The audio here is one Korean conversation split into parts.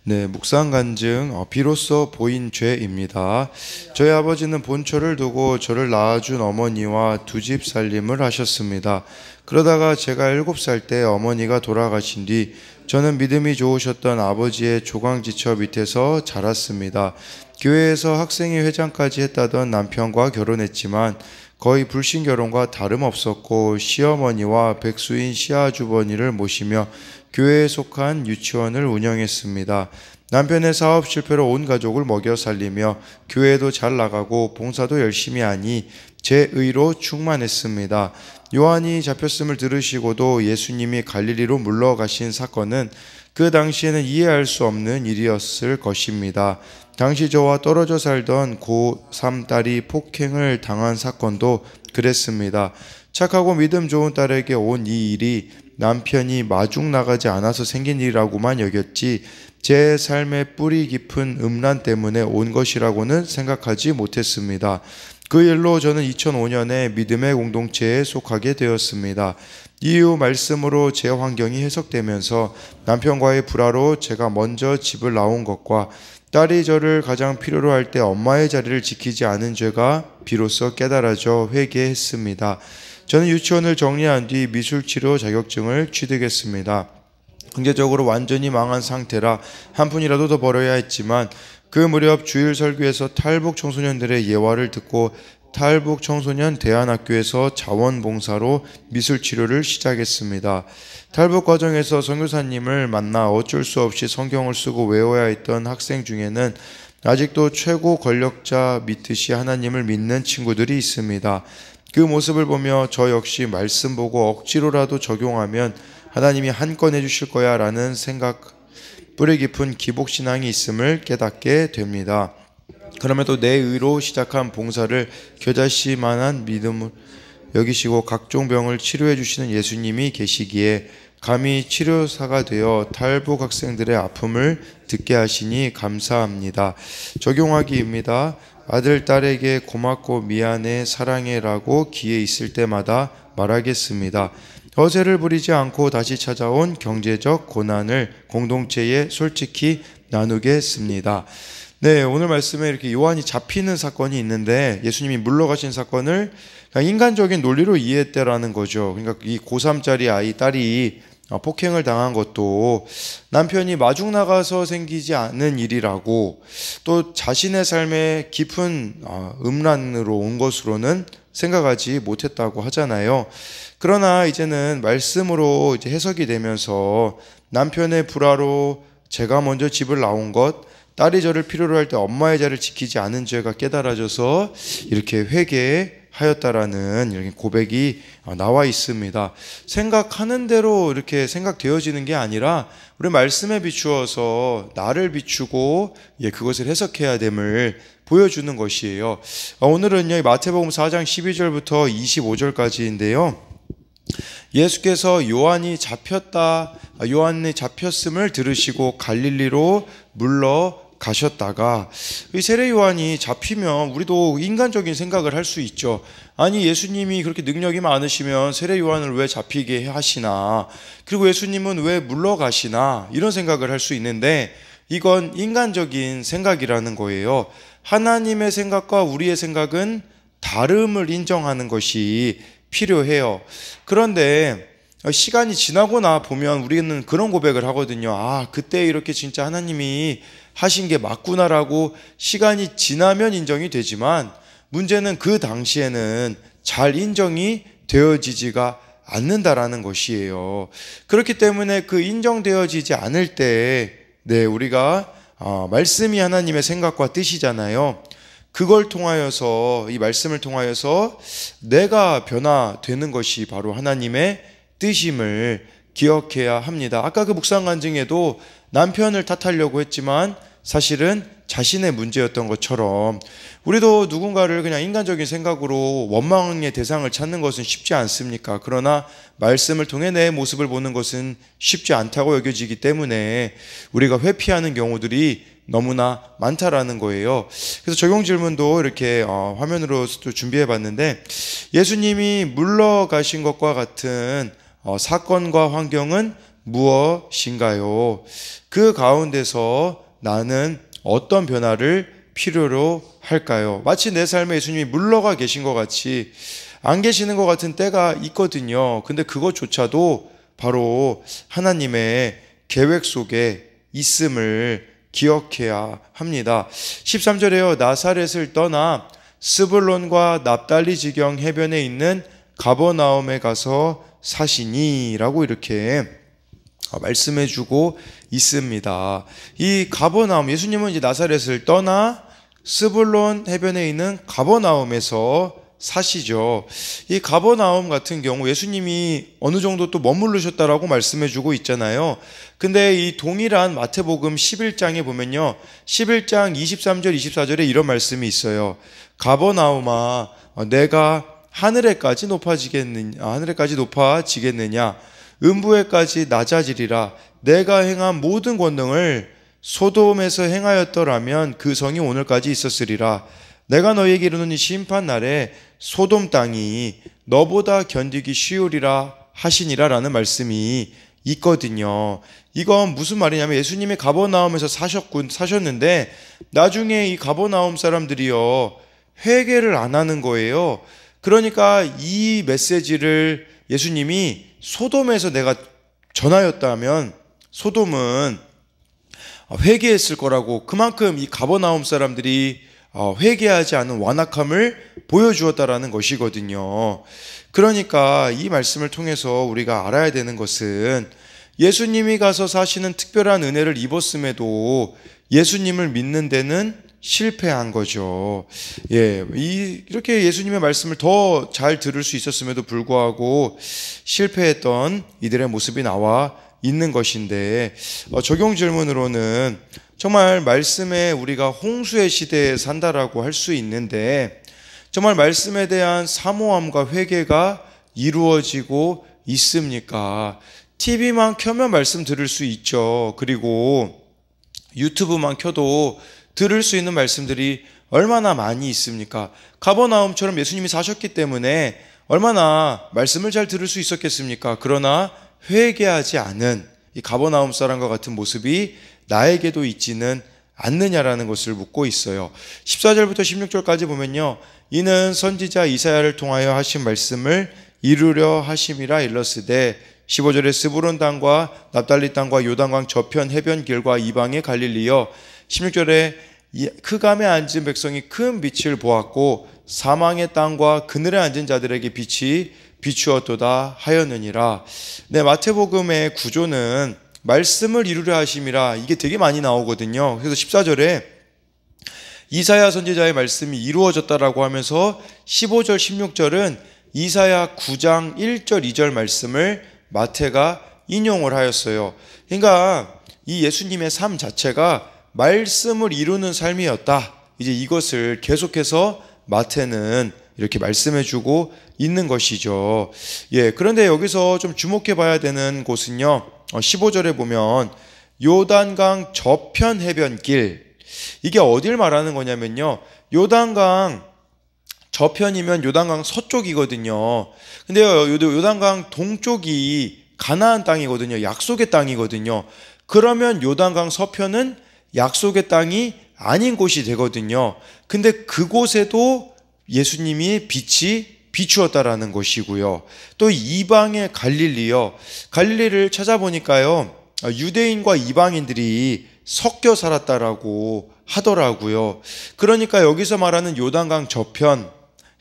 네, 묵상 간증 비로소 보인 죄입니다. 저희 아버지는 본초를 두고 저를 낳아준 어머니와 두 집 살림을 하셨습니다. 그러다가 제가 7살 때 어머니가 돌아가신 뒤 저는 믿음이 좋으셨던 아버지의 조강지처 밑에서 자랐습니다. 교회에서 학생회 회장까지 했다던 남편과 결혼했지만 거의 불신결혼과 다름없었고 시어머니와 백수인 시아주버니를 모시며 교회에 속한 유치원을 운영했습니다. 남편의 사업 실패로 온 가족을 먹여 살리며 교회도 잘 나가고 봉사도 열심히 하니 제 의로 충만했습니다. 요한이 잡혔음을 들으시고도 예수님이 갈릴리로 물러가신 사건은 그 당시에는 이해할 수 없는 일이었을 것입니다. 당시 저와 떨어져 살던 고3 딸이 폭행을 당한 사건도 그랬습니다. 착하고 믿음 좋은 딸에게 온 이 일이 남편이 마중 나가지 않아서 생긴 일이라고만 여겼지 제 삶의 뿌리 깊은 음란 때문에 온 것이라고는 생각하지 못했습니다. 그 일로 저는 2005년에 믿음의 공동체에 속하게 되었습니다. 이후 말씀으로 제 환경이 해석되면서 남편과의 불화로 제가 먼저 집을 나온 것과 딸이 저를 가장 필요로 할 때 엄마의 자리를 지키지 않은 죄가 비로소 깨달아져 회개했습니다. 저는 유치원을 정리한 뒤 미술치료 자격증을 취득했습니다. 경제적으로 완전히 망한 상태라 한 푼이라도 더 벌어야 했지만 그 무렵 주일 설교에서 탈북 청소년들의 예화를 듣고 탈북 청소년 대안학교에서 자원봉사로 미술치료를 시작했습니다. 탈북 과정에서 선교사님을 만나 어쩔 수 없이 성경을 쓰고 외워야 했던 학생 중에는 아직도 최고 권력자 믿듯이 하나님을 믿는 친구들이 있습니다. 그 모습을 보며 저 역시 말씀 보고 억지로라도 적용하면 하나님이 한 건 해주실 거야 라는 생각, 뿌리 깊은 기복신앙이 있음을 깨닫게 됩니다. 그럼에도 내 의로 시작한 봉사를 겨자씨만한 믿음을 여기시고 각종 병을 치료해 주시는 예수님이 계시기에 감히 치료사가 되어 탈북 학생들의 아픔을 듣게 하시니 감사합니다. 적용하기입니다. 아들, 딸에게 고맙고 미안해, 사랑해라고 기회 있을 때마다 말하겠습니다. 허세를 부리지 않고 다시 찾아온 경제적 고난을 공동체에 솔직히 나누겠습니다. 네, 오늘 말씀에 이렇게 요한이 잡히는 사건이 있는데 예수님이 물러가신 사건을 인간적인 논리로 이해했다라는 거죠. 그러니까 이 고3짜리 아이, 딸이 폭행을 당한 것도 남편이 마중 나가서 생기지 않은 일이라고 또 자신의 삶에 깊은 음란으로 온 것으로는 생각하지 못했다고 하잖아요. 그러나 이제는 말씀으로 이제 해석이 되면서 남편의 불화로 제가 먼저 집을 나온 것, 딸이 저를 필요로 할 때 엄마의 자리를 지키지 않은 죄가 깨달아져서 이렇게 회개하였다라는 이렇게 고백이 나와 있습니다. 생각하는 대로 이렇게 생각되어지는 게 아니라 우리 말씀에 비추어서 나를 비추고 그것을 해석해야 됨을 보여주는 것이에요. 오늘은요, 마태복음 4장 12절부터 25절까지인데요. 예수께서 요한이 잡혔음을 들으시고 갈릴리로 물러가셨다가 이 세례 요한이 잡히면 우리도 인간적인 생각을 할 수 있죠. 아니, 예수님이 그렇게 능력이 많으시면 세례 요한을 왜 잡히게 하시나, 그리고 예수님은 왜 물러가시나, 이런 생각을 할 수 있는데 이건 인간적인 생각이라는 거예요. 하나님의 생각과 우리의 생각은 다름을 인정하는 것이 필요해요. 그런데 시간이 지나고 나 보면 우리는 그런 고백을 하거든요. 그때 이렇게 진짜 하나님이 하신 게 맞구나라고 시간이 지나면 인정이 되지만 문제는 그 당시에는 잘 인정이 되어지지가 않는다라는 것이에요. 그렇기 때문에 그 인정되어지지 않을 때 우리가 말씀이 하나님의 생각과 뜻이잖아요. 그걸 통하여서, 이 말씀을 통하여서 내가 변화되는 것이 바로 하나님의 뜻임을 기억해야 합니다. 아까 그 묵상 간증에도 남편을 탓하려고 했지만 사실은 자신의 문제였던 것처럼 우리도 누군가를 그냥 인간적인 생각으로 원망의 대상을 찾는 것은 쉽지 않습니까? 그러나 말씀을 통해 내 모습을 보는 것은 쉽지 않다고 여겨지기 때문에 우리가 회피하는 경우들이 너무나 많다라는 거예요. 그래서 적용 질문도 이렇게 화면으로 또 준비해 봤는데, 예수님이 물러가신 것과 같은 사건과 환경은 무엇인가요? 그 가운데서 나는 어떤 변화를 필요로 할까요? 마치 내 삶에 예수님이 물러가 계신 것 같이 안 계시는 것 같은 때가 있거든요. 근데 그것조차도 바로 하나님의 계획 속에 있음을 기억해야 합니다. 13절에요. 나사렛을 떠나 스불론과 납달리 지경 해변에 있는 가버나움에 가서 사시니 라고 이렇게 말씀해주고 있습니다. 이 가버나움, 예수님은 이제 나사렛을 떠나 스불론 해변에 있는 가버나움에서 사시죠. 이 가버나움 같은 경우 예수님이 어느 정도 또 머무르셨다라고 말씀해주고 있잖아요. 근데 이 동일한 마태복음 11장에 보면요, 11장 23절 24절에 이런 말씀이 있어요. 가버나움아, 내가 하늘에까지 높아지겠느냐? 음부에까지 낮아지리라. 내가 행한 모든 권능을 소돔에서 행하였더라면 그 성이 오늘까지 있었으리라. 내가 너희에게 이르노니 심판 날에 소돔 땅이 너보다 견디기 쉬우리라 하시니라 라는 말씀이 있거든요. 이건 무슨 말이냐면 예수님이 가버나움에서 사셨는데 나중에 이 가버나움 사람들이요, 회개를 안 하는 거예요. 그러니까 이 메시지를 예수님이 소돔에서 내가 전하였다면 소돔은 회개했을 거라고, 그만큼 이 가버나움 사람들이 회개하지 않은 완악함을 보여주었다라는 것이거든요. 그러니까 이 말씀을 통해서 우리가 알아야 되는 것은 예수님이 가서 사시는 특별한 은혜를 입었음에도 예수님을 믿는 데는 실패한 거죠. 이렇게 예수님의 말씀을 더 잘 들을 수 있었음에도 불구하고 실패했던 이들의 모습이 나와 있는 것인데, 적용 질문으로는 정말 말씀에 우리가 홍수의 시대에 산다라고 할 수 있는데 정말 말씀에 대한 사모함과 회개가 이루어지고 있습니까? TV만 켜면 말씀 들을 수 있죠. 그리고 유튜브만 켜도 들을 수 있는 말씀들이 얼마나 많이 있습니까? 가버나움처럼 예수님이 사셨기 때문에 얼마나 말씀을 잘 들을 수 있었겠습니까? 그러나 회개하지 않은 이 가버나움 사람과 같은 모습이 나에게도 있지는 않느냐라는 것을 묻고 있어요. 14절부터 16절까지 보면요, 이는 선지자 이사야를 통하여 하신 말씀을 이루려 하심이라 일렀으되 15절에 스불론 땅과 납달리 땅과 요단강 저편 해변 길과 이방의 갈릴리여 16절에 크감에 앉은 백성이 큰 빛을 보았고 사망의 땅과 그늘에 앉은 자들에게 빛이 비추었도다 하였느니라. 네, 마태복음의 구조는 말씀을 이루려 하심이라, 이게 되게 많이 나오거든요. 그래서 14절에 이사야 선지자의 말씀이 이루어졌다라고 하면서 15절 16절은 이사야 9장 1절 2절 말씀을 마태가 인용을 하였어요. 그러니까 이 예수님의 삶 자체가 말씀을 이루는 삶이었다. 이제 이것을 계속해서 마태는 이렇게 말씀해주고 있는 것이죠. 그런데 여기서 좀 주목해 봐야 되는 곳은요, 15절에 보면 요단강 저편 해변길, 이게 어딜 말하는 거냐면요, 요단강 저편이면 요단강 서쪽이거든요. 근데 요단강 동쪽이 가나안 땅이거든요. 약속의 땅이거든요. 그러면 요단강 서편은 약속의 땅이 아닌 곳이 되거든요. 근데 그곳에도 예수님이 빛이 비추었다라는 것이고요. 또 이방의 갈릴리요, 갈릴리를 찾아보니까요, 유대인과 이방인들이 섞여 살았다라고 하더라고요. 그러니까 여기서 말하는 요단강 저편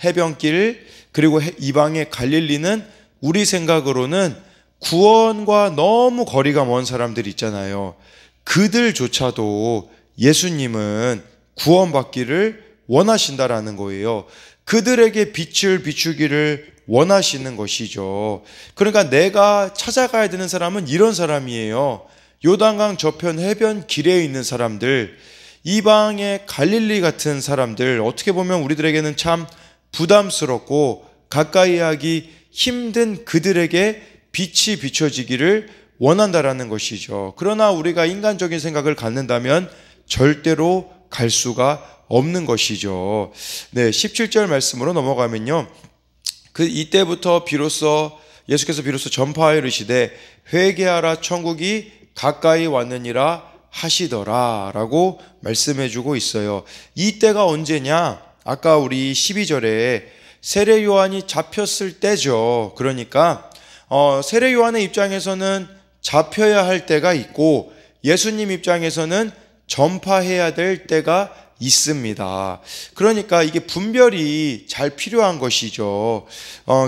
해변길 그리고 이방의 갈릴리는 우리 생각으로는 구원과 너무 거리가 먼 사람들 있잖아요. 그들조차도 예수님은 구원받기를 원하신다라는 거예요. 그들에게 빛을 비추기를 원하시는 것이죠. 그러니까 내가 찾아가야 되는 사람은 이런 사람이에요. 요단강 저편 해변 길에 있는 사람들, 이방의 갈릴리 같은 사람들, 어떻게 보면 우리들에게는 참 부담스럽고 가까이 하기 힘든 그들에게 빛이 비춰지기를 원한다라는 것이죠. 그러나 우리가 인간적인 생각을 갖는다면 절대로 갈 수가 없는 것이죠. 네, 17절 말씀으로 넘어가면요, 이때부터 비로소 예수께서 비로소 전파하여 이르시되 회개하라 천국이 가까이 왔느니라 하시더라 라고 말씀해 주고 있어요. 이때가 언제냐? 아까 우리 12절에 세례 요한이 잡혔을 때죠. 그러니까 세례 요한의 입장에서는 잡혀야 할 때가 있고 예수님 입장에서는 전파해야 될 때가 있습니다. 그러니까 이게 분별이 잘 필요한 것이죠.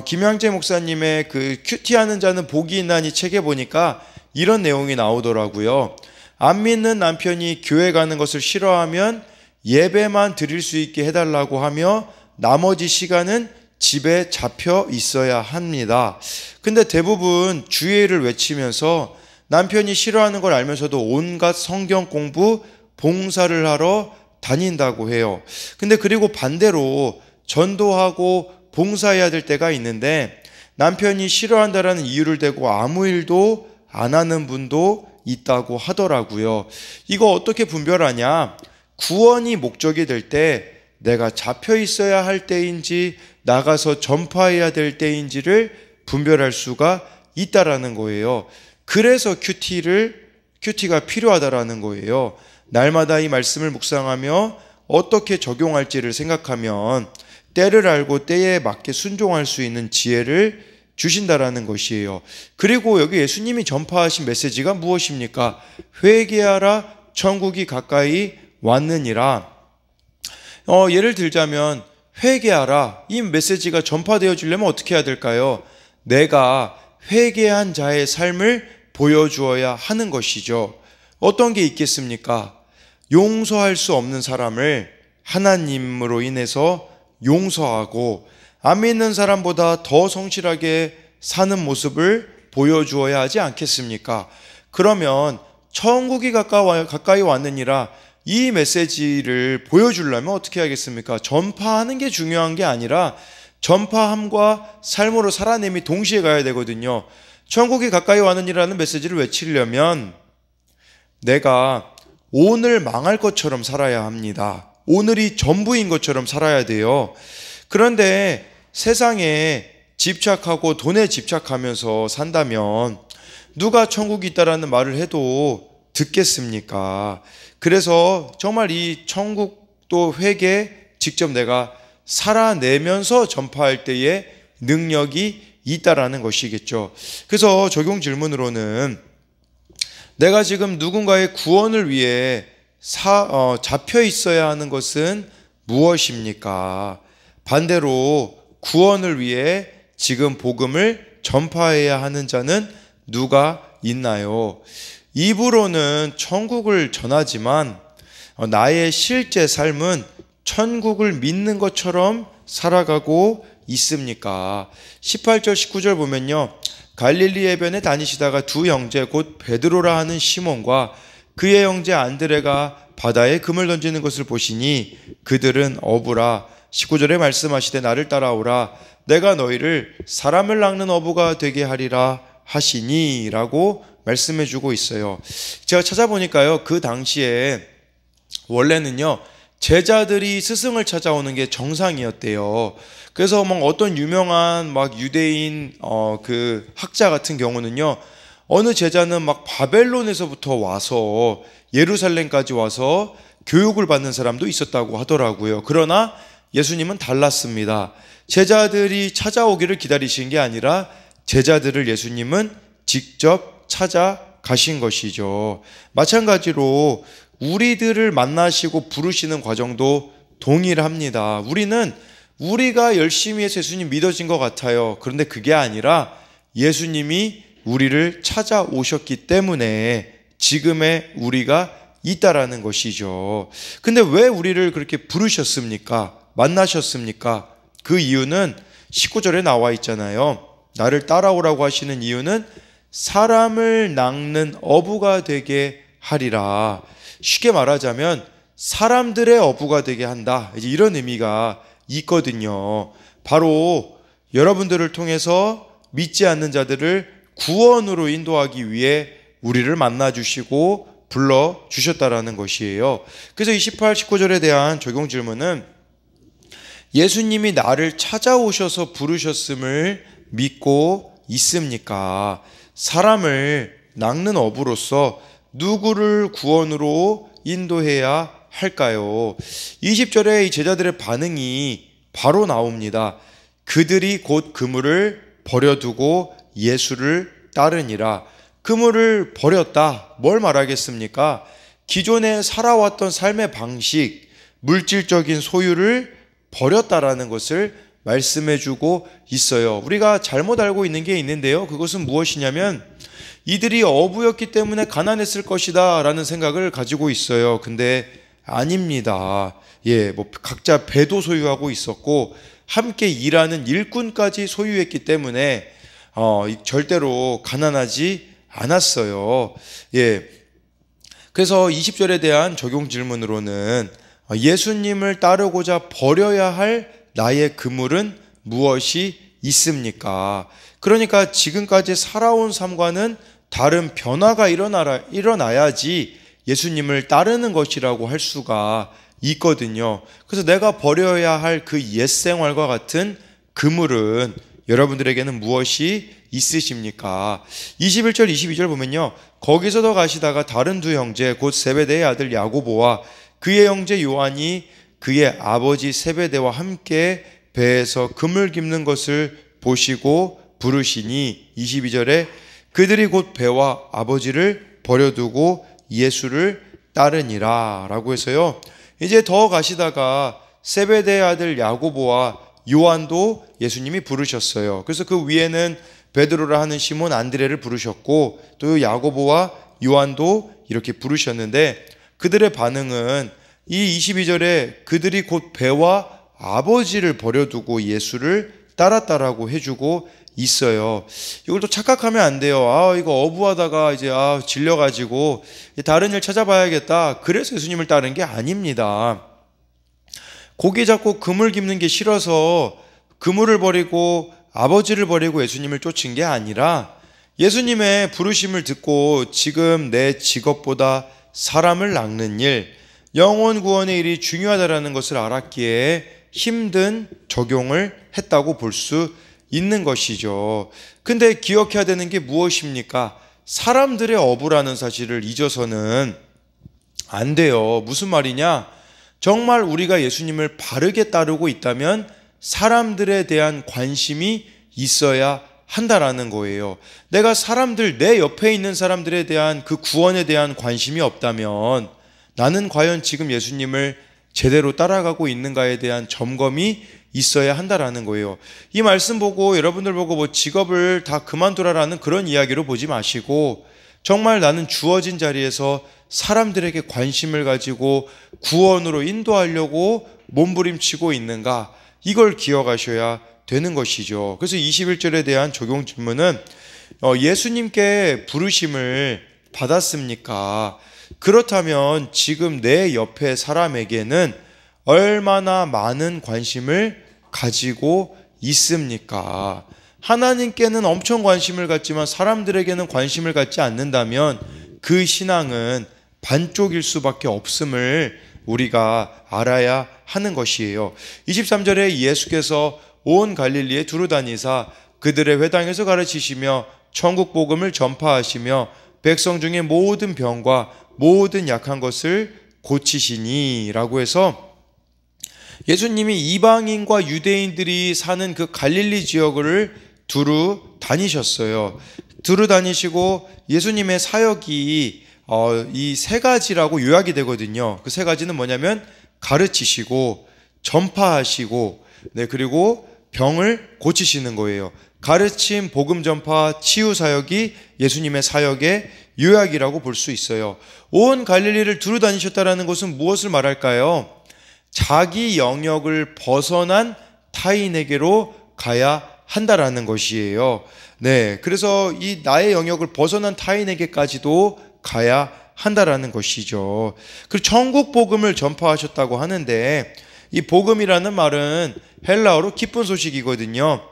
김양재 목사님의 그 큐티하는 자는 복이 있나니 책에 보니까 이런 내용이 나오더라고요. 안 믿는 남편이 교회 가는 것을 싫어하면 예배만 드릴 수 있게 해달라고 하며 나머지 시간은 집에 잡혀 있어야 합니다. 근데 대부분 주의를 외치면서 남편이 싫어하는 걸 알면서도 온갖 성경 공부, 봉사를 하러 다닌다고 해요. 근데 그리고 반대로 전도하고 봉사해야 될 때가 있는데 남편이 싫어한다라는 이유를 대고 아무 일도 안 하는 분도 있다고 하더라고요. 이거 어떻게 분별하냐? 구원이 목적이 될 때 내가 잡혀 있어야 할 때인지 나가서 전파해야 될 때인지를 분별할 수가 있다라는 거예요. 그래서 큐티가 필요하다라는 거예요. 날마다 이 말씀을 묵상하며 어떻게 적용할지를 생각하면 때를 알고 때에 맞게 순종할 수 있는 지혜를 주신다라는 것이에요. 그리고 여기 예수님이 전파하신 메시지가 무엇입니까? 회개하라 천국이 가까이 왔느니라. 예를 들자면 회개하라, 이 메시지가 전파되어 주려면 어떻게 해야 될까요? 내가 회개한 자의 삶을 보여주어야 하는 것이죠. 어떤 게 있겠습니까? 용서할 수 없는 사람을 하나님으로 인해서 용서하고 안 믿는 사람보다 더 성실하게 사는 모습을 보여주어야 하지 않겠습니까? 그러면 천국이 가까이 왔느니라, 이 메시지를 보여주려면 어떻게 하겠습니까? 전파하는 게 중요한 게 아니라 전파함과 삶으로 살아냄이 동시에 가야 되거든요. 천국이 가까이 왔느니라는 메시지를 외치려면 내가 오늘 망할 것처럼 살아야 합니다. 오늘이 전부인 것처럼 살아야 돼요. 그런데 세상에 집착하고 돈에 집착하면서 산다면 누가 천국이 있다라는 말을 해도 듣겠습니까? 그래서 정말 이 천국도 회개 직접 내가 살아내면서 전파할 때에 능력이 있다라는 것이겠죠. 그래서 적용 질문으로는 내가 지금 누군가의 구원을 위해 잡혀 있어야 하는 것은 무엇입니까? 반대로 구원을 위해 지금 복음을 전파해야 하는 자는 누가 있나요? 입으로는 천국을 전하지만 나의 실제 삶은 천국을 믿는 것처럼 살아가고 있습니까? 18절 19절 보면요, 갈릴리 해변에 다니시다가 두 형제 곧 베드로라 하는 시몬과 그의 형제 안드레가 바다에 금을 던지는 것을 보시니 그들은 어부라. 19절에 말씀하시되 나를 따라오라, 내가 너희를 사람을 낚는 어부가 되게 하리라 하시니 라고 말씀해 주고 있어요. 제가 찾아보니까요, 그 당시에 원래는요 제자들이 스승을 찾아오는 게 정상이었대요. 그래서 어떤 유명한 유대인 그 학자 같은 경우는요, 어느 제자는 바벨론에서부터 와서 예루살렘까지 와서 교육을 받는 사람도 있었다고 하더라고요. 그러나 예수님은 달랐습니다. 제자들이 찾아오기를 기다리신 게 아니라 제자들을 예수님은 직접 찾아가신 것이죠. 마찬가지로 우리들을 만나시고 부르시는 과정도 동일합니다. 우리가 열심히 해서 예수님 믿어진 것 같아요. 그런데 그게 아니라 예수님이 우리를 찾아오셨기 때문에 지금의 우리가 있다라는 것이죠. 근데 왜 우리를 그렇게 부르셨습니까? 만나셨습니까? 그 이유는 19절에 나와 있잖아요. 나를 따라오라고 하시는 이유는 사람을 낚는 어부가 되게 하리라. 쉽게 말하자면 사람들의 어부가 되게 한다, 이제 이런 의미가 있거든요. 바로 여러분들을 통해서 믿지 않는 자들을 구원으로 인도하기 위해 우리를 만나주시고 불러주셨다라는 것이에요. 그래서 28, 19절에 대한 적용 질문은 예수님이 나를 찾아오셔서 부르셨음을 믿고 있습니까? 사람을 낚는 어부로서 누구를 구원으로 인도해야 할까요? 20절에 이 제자들의 반응이 바로 나옵니다. 그들이 곧 그물을 버려두고 예수를 따르니라. 그물을 버렸다. 뭘 말하겠습니까? 기존에 살아왔던 삶의 방식, 물질적인 소유를 버렸다라는 것을 말씀해주고 있어요. 우리가 잘못 알고 있는 게 있는데요. 그것은 무엇이냐면 이들이 어부였기 때문에 가난했을 것이다 라는 생각을 가지고 있어요. 근데 아닙니다. 각자 배도 소유하고 있었고 함께 일하는 일꾼까지 소유했기 때문에 절대로 가난하지 않았어요. 그래서 20절에 대한 적용 질문으로는 예수님을 따르고자 버려야 할 나의 그물은 무엇이 있습니까? 그러니까 지금까지 살아온 삶과는 다른 변화가 일어나야지 예수님을 따르는 것이라고 할 수가 있거든요. 그래서 내가 버려야 할 그 옛 생활과 같은 그물은 여러분들에게는 무엇이 있으십니까? 21절 22절 보면요, 거기서 더 가시다가 다른 두 형제 곧 세베대의 아들 야고보와 그의 형제 요한이 그의 아버지 세베대와 함께 배에서 그물 깁는 것을 보시고 부르시니 22절에 그들이 곧 배와 아버지를 버려두고 예수를 따르니라 라고 해서요, 이제 더 가시다가 세베대의 아들 야고보와 요한도 예수님이 부르셨어요. 그래서 그 위에는 베드로라 하는 시몬 안드레를 부르셨고 또 야고보와 요한도 이렇게 부르셨는데 그들의 반응은 이 22절에 그들이 곧 배와 아버지를 버려두고 예수를 따랐다라고 해주고 있어요. 이걸 또 착각하면 안 돼요. 이거 어부하다가 이제 질려가지고 다른 일 찾아봐야겠다. 그래서 예수님을 따른 게 아닙니다. 고기 잡고 그물 깁는 게 싫어서 그물을 버리고 아버지를 버리고 예수님을 쫓은 게 아니라 예수님의 부르심을 듣고 지금 내 직업보다 사람을 낚는 일, 영혼 구원의 일이 중요하다라는 것을 알았기에 힘든 적용을 했다고 볼 수 있는 것이죠. 근데 기억해야 되는 게 무엇입니까? 사람들의 어부라는 사실을 잊어서는 안 돼요. 무슨 말이냐? 정말 우리가 예수님을 바르게 따르고 있다면 사람들에 대한 관심이 있어야 한다라는 거예요. 내가 내 옆에 있는 사람들에 대한 그 구원에 대한 관심이 없다면 나는 과연 지금 예수님을 제대로 따라가고 있는가에 대한 점검이 있어야 한다라는 거예요. 이 말씀 보고 여러분들 보고 직업을 다 그만두라라는 그런 이야기로 보지 마시고 정말 나는 주어진 자리에서 사람들에게 관심을 가지고 구원으로 인도하려고 몸부림치고 있는가, 이걸 기억하셔야 되는 것이죠. 그래서 21절에 대한 적용 질문은 예수님께 부르심을 받았습니까? 그렇다면 지금 내 옆에 사람에게는 얼마나 많은 관심을 가지고 있습니까? 하나님께는 엄청 관심을 갖지만 사람들에게는 관심을 갖지 않는다면 그 신앙은 반쪽일 수밖에 없음을 우리가 알아야 하는 것이에요. 23절에 예수께서 온 갈릴리에 두루 다니사 그들의 회당에서 가르치시며 천국 복음을 전파하시며 백성 중에 모든 병과 모든 약한 것을 고치시니 라고 해서 예수님이 이방인과 유대인들이 사는 그 갈릴리 지역을 두루 다니셨어요. 두루 다니시고 예수님의 사역이 이 세 가지라고 요약이 되거든요. 그 세 가지는 뭐냐면 가르치시고 전파하시고 그리고 병을 고치시는 거예요. 가르침, 복음 전파, 치유 사역이 예수님의 사역의 요약이라고 볼 수 있어요. 온 갈릴리를 두루 다니셨다는 것은 무엇을 말할까요? 자기 영역을 벗어난 타인에게로 가야 한다라는 것이에요. 그래서 이 나의 영역을 벗어난 타인에게까지도 가야 한다라는 것이죠. 그리고 천국 복음을 전파하셨다고 하는데 이 복음이라는 말은 헬라어로 기쁜 소식이거든요.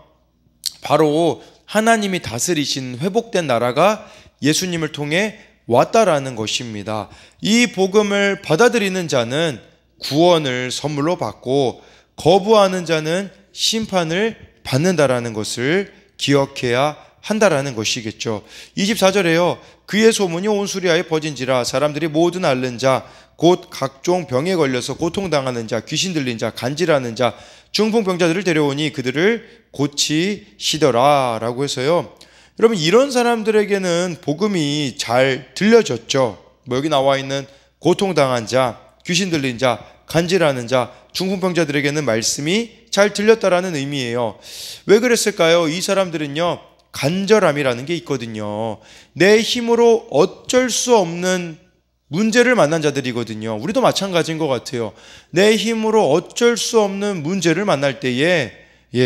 바로 하나님이 다스리신 회복된 나라가 예수님을 통해 왔다라는 것입니다. 이 복음을 받아들이는 자는 구원을 선물로 받고 거부하는 자는 심판을 받는다라는 것을 기억해야 한다라는 것이겠죠. 24절에요. 그의 소문이 온 수리아에 퍼진지라 사람들이 모든 앓는 자 곧 각종 병에 걸려서 고통당하는 자 귀신 들린 자 간질하는 자 중풍병자들을 데려오니 그들을 고치시더라 라고 해서요. 여러분 이런 사람들에게는 복음이 잘 들려졌죠. 뭐 여기 나와 있는 고통당한 자 귀신 들린 자 간질하는 자 중풍병자들에게는 말씀이 잘 들렸다라는 의미예요. 왜 그랬을까요? 이 사람들은요 간절함이라는 게 있거든요. 내 힘으로 어쩔 수 없는 문제를 만난 자들이거든요. 우리도 마찬가지인 것 같아요. 내 힘으로 어쩔 수 없는 문제를 만날 때에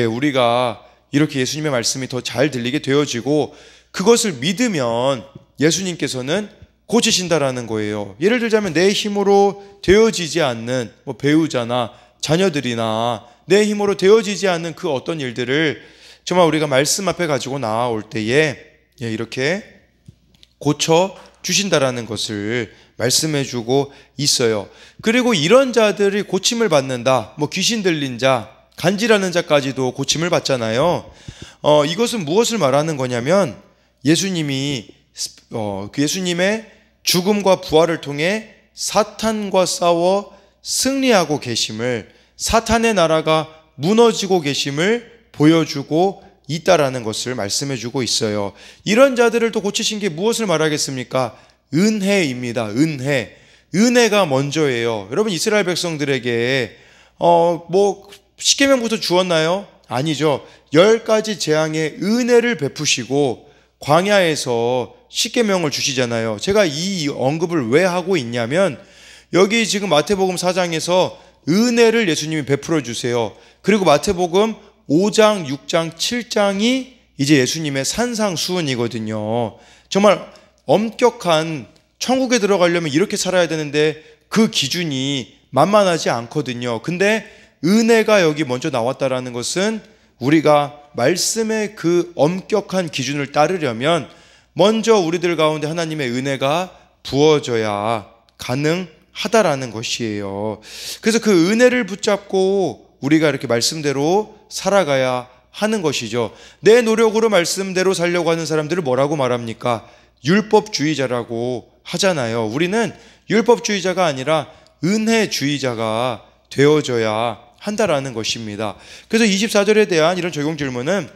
우리가 이렇게 예수님의 말씀이 더 잘 들리게 되어지고 그것을 믿으면 예수님께서는 고치신다라는 거예요. 예를 들자면 내 힘으로 되어지지 않는 배우자나 자녀들이나 내 힘으로 되어지지 않는 그 어떤 일들을 정말 우리가 말씀 앞에 가지고 나올 때에 이렇게 고쳐 주신다라는 것을 말씀해주고 있어요. 그리고 이런 자들이 고침을 받는다. 귀신 들린 자, 간질하는 자까지도 고침을 받잖아요. 이것은 무엇을 말하는 거냐면 예수님이 예수님의 죽음과 부활을 통해 사탄과 싸워 승리하고 계심을, 사탄의 나라가 무너지고 계심을 보여주고 있다라는 것을 말씀해주고 있어요. 이런 자들을 또 고치신 게 무엇을 말하겠습니까? 은혜입니다. 은혜가 먼저예요. 여러분 이스라엘 백성들에게 십계명부터 주었나요? 아니죠. 10가지 재앙의 은혜를 베푸시고 광야에서 십계명을 주시잖아요. 제가 이 언급을 왜 하고 있냐면 여기 지금 마태복음 4장에서 은혜를 예수님이 베풀어 주세요. 그리고 마태복음 5장, 6장, 7장이 이제 예수님의 산상수훈이거든요. 정말 엄격한, 천국에 들어가려면 이렇게 살아야 되는데 그 기준이 만만하지 않거든요. 근데 은혜가 여기 먼저 나왔다라는 것은 우리가 말씀의 그 엄격한 기준을 따르려면 먼저 우리들 가운데 하나님의 은혜가 부어져야 가능하다라는 것이에요. 그래서 그 은혜를 붙잡고 우리가 이렇게 말씀대로 살아가야 하는 것이죠. 내 노력으로 말씀대로 살려고 하는 사람들을 뭐라고 말합니까? 율법주의자라고 하잖아요. 우리는 율법주의자가 아니라 은혜주의자가 되어져야 한다라는 것입니다. 그래서 24절에 대한 이런 적용 질문은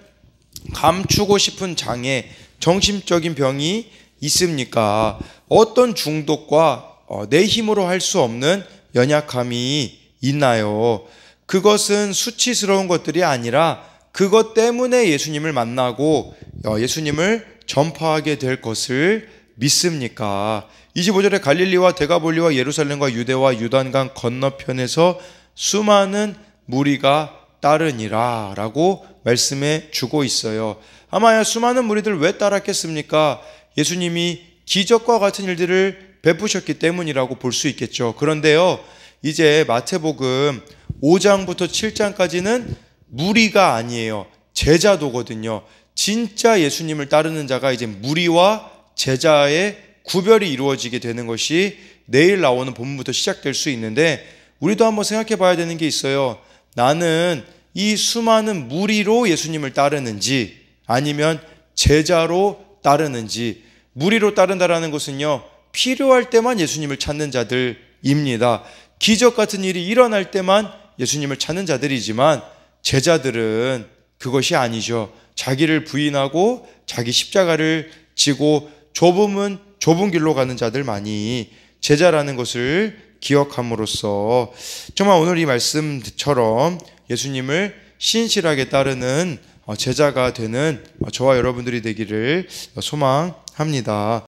감추고 싶은 장애, 정신적인 병이 있습니까? 어떤 중독과 내 힘으로 할 수 없는 연약함이 있나요? 그것은 수치스러운 것들이 아니라 그것 때문에 예수님을 만나고 예수님을 전파하게 될 것을 믿습니까? 25절에 갈릴리와 데가볼리와 예루살렘과 유대와 유단강 건너편에서 수많은 무리가 따르니라 라고 말씀해 주고 있어요. 아마 수많은 무리들 왜 따랐겠습니까? 예수님이 기적과 같은 일들을 베푸셨기 때문이라고 볼 수 있겠죠. 그런데요, 이제 마태복음 5장부터 7장까지는 무리가 아니에요. 제자도거든요. 진짜 예수님을 따르는 자가 이제 무리와 제자의 구별이 이루어지게 되는 것이 내일 나오는 본문부터 시작될 수 있는데 우리도 한번 생각해 봐야 되는 게 있어요. 나는 이 수많은 무리로 예수님을 따르는지 아니면 제자로 따르는지. 무리로 따른다라는 것은요, 필요할 때만 예수님을 찾는 자들입니다. 기적 같은 일이 일어날 때만 예수님을 찾는 자들이지만 제자들은 그것이 아니죠. 자기를 부인하고 자기 십자가를 지고 좁은 길로 가는 자들만이 제자라는 것을 기억함으로써 정말 오늘 이 말씀처럼 예수님을 신실하게 따르는 제자가 되는 저와 여러분들이 되기를 소망합니다.